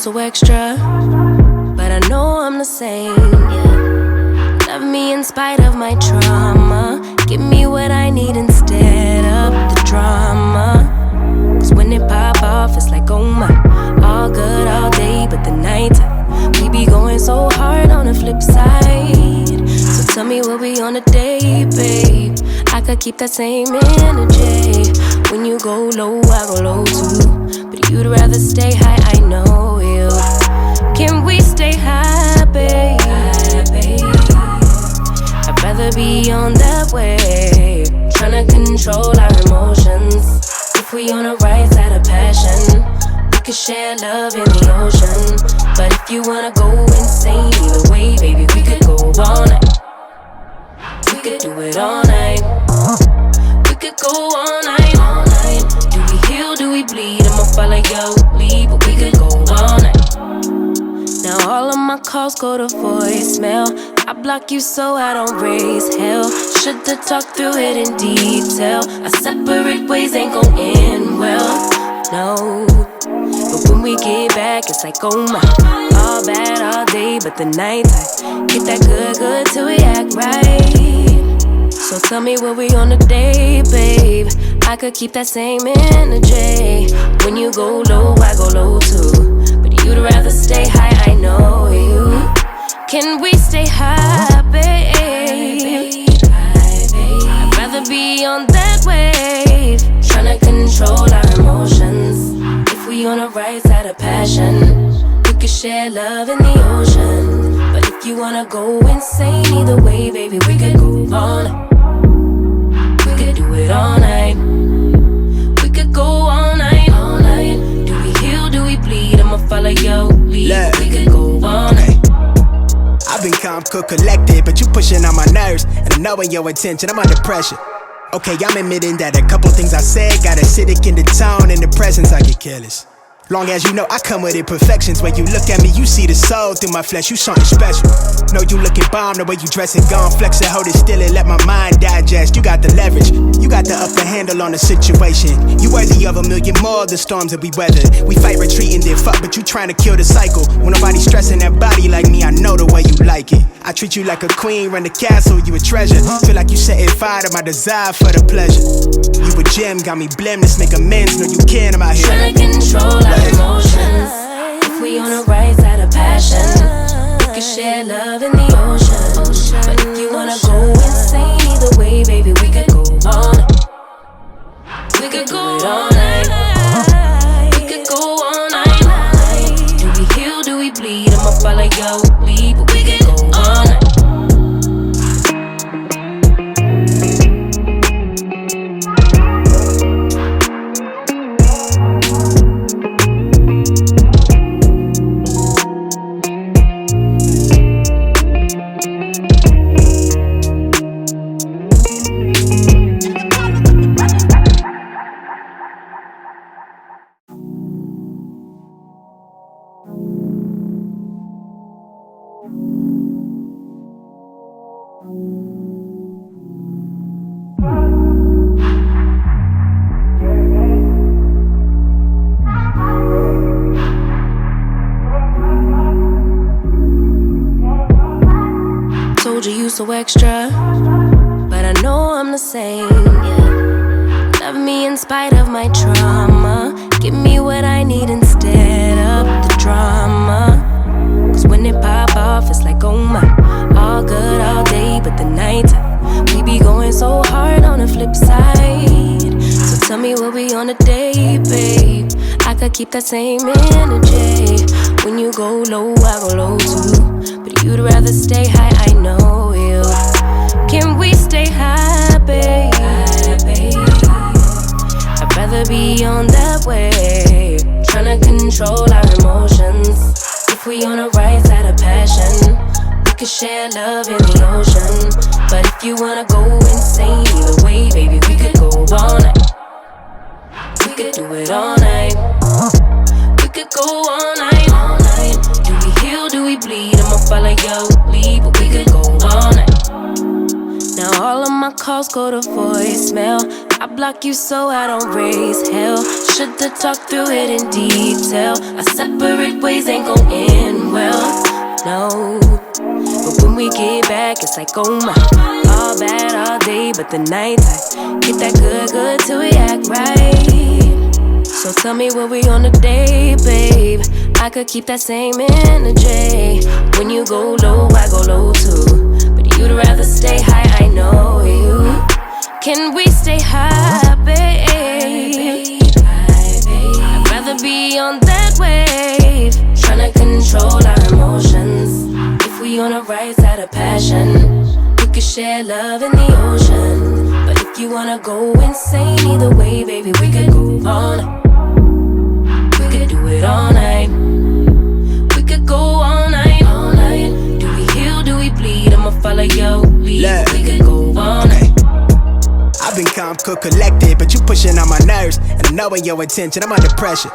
so extra, but I know I'm the same, yeah. Love me in spite of my trauma. Give me what I need instead of the drama. Cause when it pop off, it's like, oh my. All good all day, but the night we be going so hard on the flip side. So tell me what we on a day, babe. I could keep that same energy. When you go low, I go low too. But you'd rather stay high, I know you. Can we stay high, babe? I'd rather be on that wave, tryna control our emotions. If we on the right side of passion, we could share love in the ocean. But if you wanna go insane either way, baby, we could go all night. We could do it all night. We could go all night, all night. Do we heal, do we bleed? I'ma follow your lead, but we could go all night. Now all of my calls go to voicemail. I block you so I don't raise hell. Should've talked through it in detail. Our separate ways ain't gon' end well, no. But when we get back, it's like, oh my. All bad all day, but the night I get that good till we act right. So tell me what we on today, babe. I could keep that same energy. When you go low, I go low too. You'd rather stay high, I know you. Can we stay high, babe? I'd rather be on that wave, tryna control our emotions. If we on the right side of passion, we could share love in the ocean. But if you wanna go insane either way, baby, we could go all night. We could do it all night. We could go all night, all night. Do we heal, do we bleed? I'ma follow your lead. We could go all night. I've been calm, cool, collected, but you pushing on my nerves. And I'm knowing your intention, I'm under pressure. Okay, I'm admitting that a couple things I said got acidic in the tone. In the presence, I get careless. Long as you know I come with imperfections. When you look at me, you see the soul through my flesh. You something special. Know you looking bomb, the way you dressing, gone flex it, hold it still and let my mind digest. You got the leverage, you got the upper handle on the situation. You worthy of a million more of the storms that we weathered. We fight retreating, then fuck, but you trying to kill the cycle. When nobody stressing that body like me, I know the way you like it. I treat you like a queen, run the castle, you a treasure. Feel like you setting fire to my desire for the pleasure. You a gem, got me blim, let's make amends. Know you can, I'm out here trying to control our emotions. If we on the right side of passion, we can share love in the ocean. But if you wanna go insane either way, baby, we could go all night. We could go all night. We could go all night. Do we heal, do we bleed? I'ma follow your lead, but we could go all night. So extra, but I know I'm the same, yeah. Love me in spite of my trauma. Give me what I need instead of the drama. Cause when it pop off, it's like, oh my. All good all day, but the night we be going so hard on the flip side. So tell me what we on a day, babe. I could keep that same energy. When you go low, I go low too. But you'd rather stay high, I know you. Can we stay high, babe? I'd rather be on that wave, tryna control our emotions. If we on the right side of passion, we could share love in the ocean. But if you wanna go insane either way, baby, we could go all night. We could do it all night. We could go all night, all night. Do we heal, do we bleed? I'ma follow your lead, but we could go all night. Now all of my calls go to voicemail. I block you so I don't raise hell. Should've talked through it in detail. Our separate ways ain't gon' end well, no. But when we get back, it's like, oh my. All bad all day, but the night time get that good till we act right. So tell me what we on a day, babe. I could keep that same energy. When you go low, I go low too. But you'd rather stay high, I know you. Can we stay high, babe? I'd rather be on that wave, tryna control our emotions. If we on a right side of passion, we could share love in the ocean. But if you wanna go insane either way, baby, we could go on. We could do it all night. We could go all night, all night. Do we heal, do we bleed? I'ma follow your lead. We could go all night. I've been calm, cool, collected, but you pushing on my nerves. And I'm knowing your intention, I'm under pressure.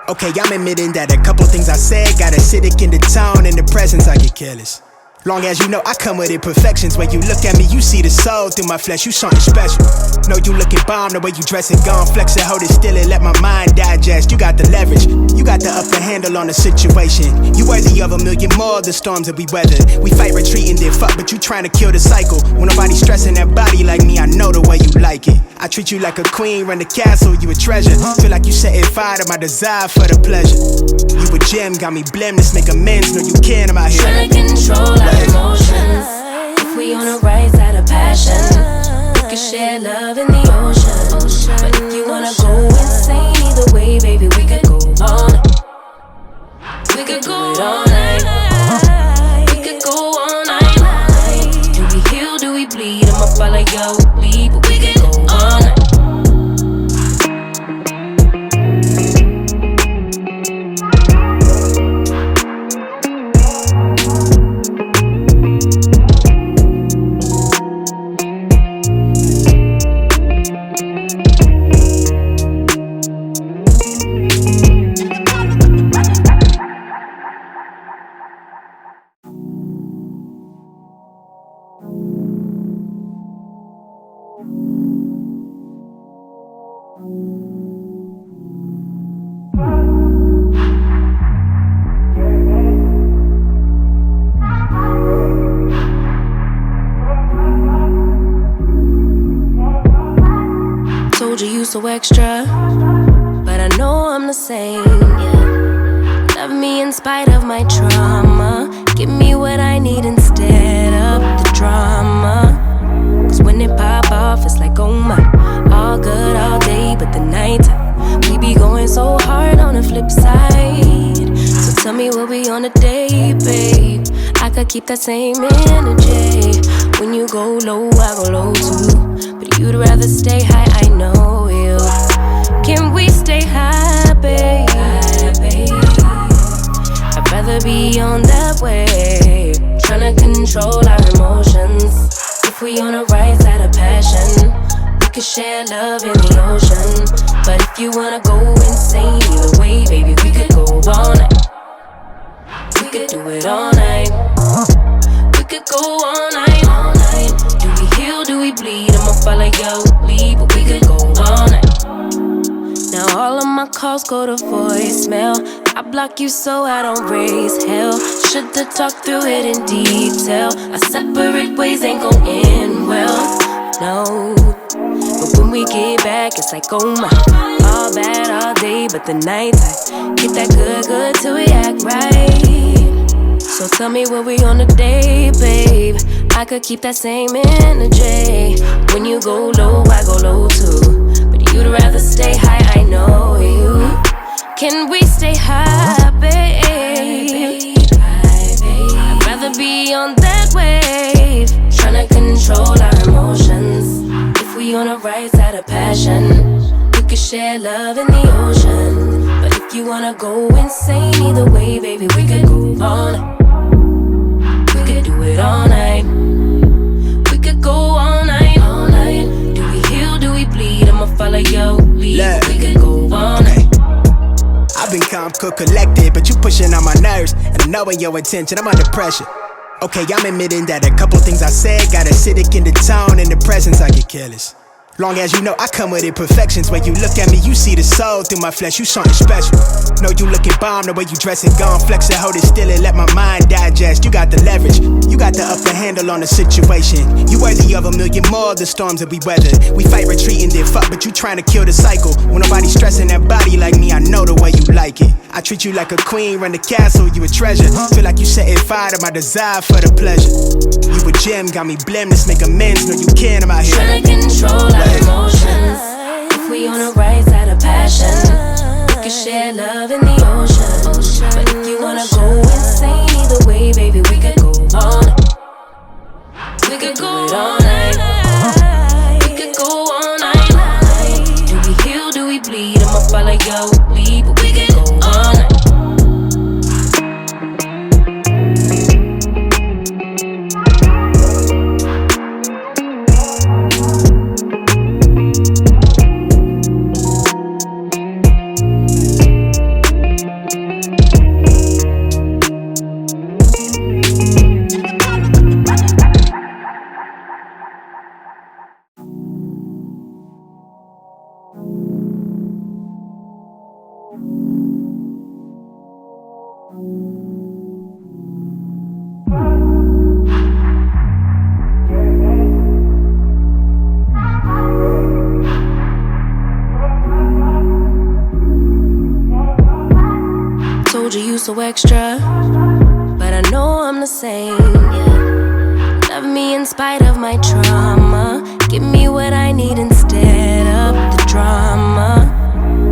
Okay, I'm admitting that a couple things I said got acidic in the tone. In the presence, I get careless. Long as you know I come with imperfections. When you look at me, you see the soul through my flesh. You something special. Know you looking bomb, the way you dress it, gone flex it, hold it still and let my mind digest. You got the leverage, you got the upper handle on the situation. You worthy of a million more of the storms that we weathered. We fight retreating, then fuck, but you trying to kill the cycle. When nobody's stressing that body like me, I know the way you like it. I treat you like a queen, run the castle, you a treasure. Feel like you setting fire to my desire for the pleasure. You a gem, got me blem, let's make amends. Know you can, I'm out here trying to control our emotions. If we on the right side of passion, we can share love in the ocean. But if you wanna go insane either way, baby, we could go all night. We could go all night. We could go all night. Do we heal, do we bleed? I'ma follow your lead, but we could go all night. So extra, but I know I'm the same, yeah. Love me in spite of my trauma. Give me what I need instead of the drama. Cause when it pop off, it's like, oh my. All good all day, but the night we be going so hard on the flip side. So tell me what we on a day, babe. I could keep that same energy. When you go low, I go low too. But you'd rather stay high, I know you. Can we stay high, babe? I'd rather be on that wave, tryna control our emotions. If we on the right side of passion, we could share love in the ocean. But if you wanna go insane either way, baby, we could go all night. We could do it all night. We could go all night, all night. Do we heal, do we bleed? I'ma follow your lead, but we could go all night. Now all of my calls go to voicemail. I block you so I don't raise hell. Should've talked through it in detail. Our separate ways ain't gon' end well, no. But when we get back, it's like, oh my. All bad all day, but the night time get that good till we act right. So tell me what we on a day, babe. I could keep that same energy. When you go low, I go low too. You'd rather stay high, I know you. Can we stay high, babe? I'd rather be on that wave, tryna control our emotions. If we on the right side of passion, we could share love in the ocean. But if you wanna go insane either way, baby, we could go all night. We could do it all night. We could go all night, all night. Do we heal, do we bleed? I'ma follow your lead. We could go all night. I've been calm, cool, collected, but you pushing on my nerves. And I'm knowing your intention, I'm under pressure. Okay, I'm admitting that a couple things I said got acidic in the tone. In the presence, I get careless. Long as you know I come with imperfections. When you look at me, you see the soul through my flesh. You something special. Know you looking bomb, the way you dressing, gone flex it, hold it still and let my mind digest. You got the leverage, you got the upper handle on the situation. You worthy of a million more of the storms that we weathered. We fight retreating, then fuck, but you trying to kill the cycle. When nobody stressing that body like me, I know the way you like it. I treat you like a queen, run the castle, you a treasure. Feel like you setting fire to my desire for the pleasure. You a gem, got me blameless, make amends, know you can, I'm out here trying to control our emotions. If we on the right side of passion, we can share love in the ocean. But if you wanna go insane either way, baby, we could go on. We could go all night. We could go all night. Do we heal, do we bleed? I'ma follow your lead, but we could go all night. So extra, but I know I'm the same. Love me in spite of my trauma. Give me what I need instead of the drama.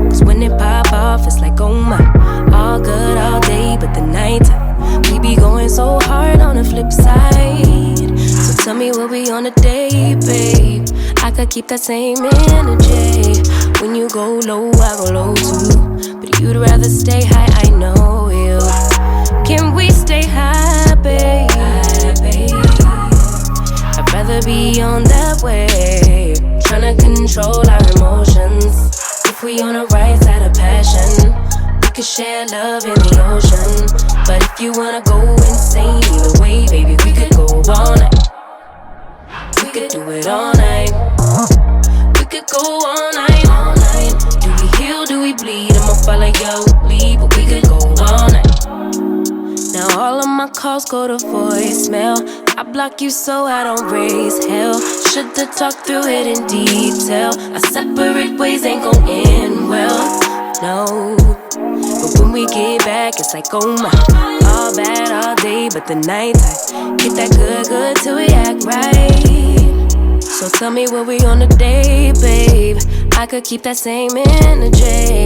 Cause when it pop off, it's like, oh my. All good all day, but the night we be going so hard on the flip side. So tell me what we on a day, babe. I could keep that same energy. When you go low, I go low too. But you'd rather stay high, I know you. Can we stay high, babe? I'd rather be on that wave, tryna control our emotions. If we on the right side of passion, we could share love in the ocean. But if you wanna go insane either way, baby, we could go all night. We could do it all night. We could go all night, all night. Do we heal, do we bleed? I'ma follow your lead, but we could go all night. Now all of my calls go to voicemail. I block you so I don't raise hell. Should've talked through it in detail. Our separate ways ain't gon' end well, no. But when we get back, it's like, oh my. All bad all day, but the night I get that good till we act right. So tell me what we on today, babe. I could keep that same energy.